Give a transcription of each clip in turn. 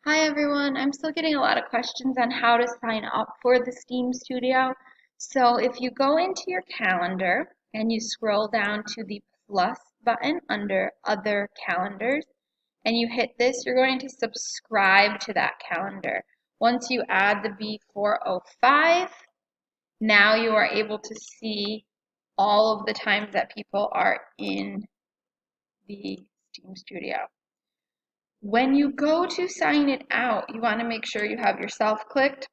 Hi everyone, I'm still getting a lot of questions on how to sign up for the Steam Studio. So if you go into your calendar and you scroll down to the plus button under other calendars and you hit this, you're going to subscribe to that calendar. Once you add the B405, now you are able to see all of the times that people are in the Steam Studio. When you go to sign it out, you want to make sure you have yourself clicked,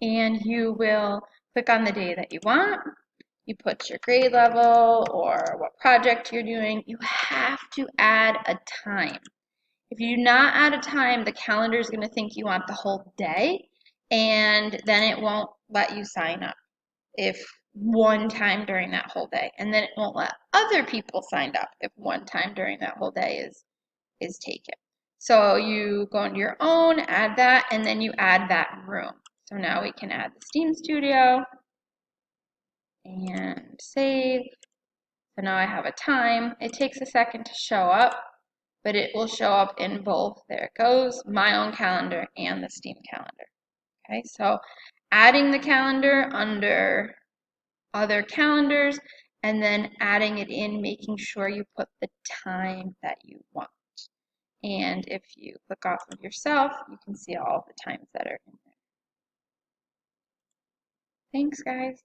and you will click on the day that you want. You put your grade level or what project you're doing. You have to add a time. If you do not add a time, the calendar is going to think you want the whole day, and then it won't let you sign up if one time during that whole day. And then it won't let other people sign up if one time during that whole day is taken. So you go into your own, add that, and then you add that room. So now we can add the Steam Studio and save. So now I have a time. It takes a second to show up, but it will show up in both. There it goes, my own calendar and the Steam calendar. Okay, so adding the calendar under other calendars and then adding it in, making sure you put the time that you want. And if you click off of yourself, you can see all the times that are in there. Thanks, guys.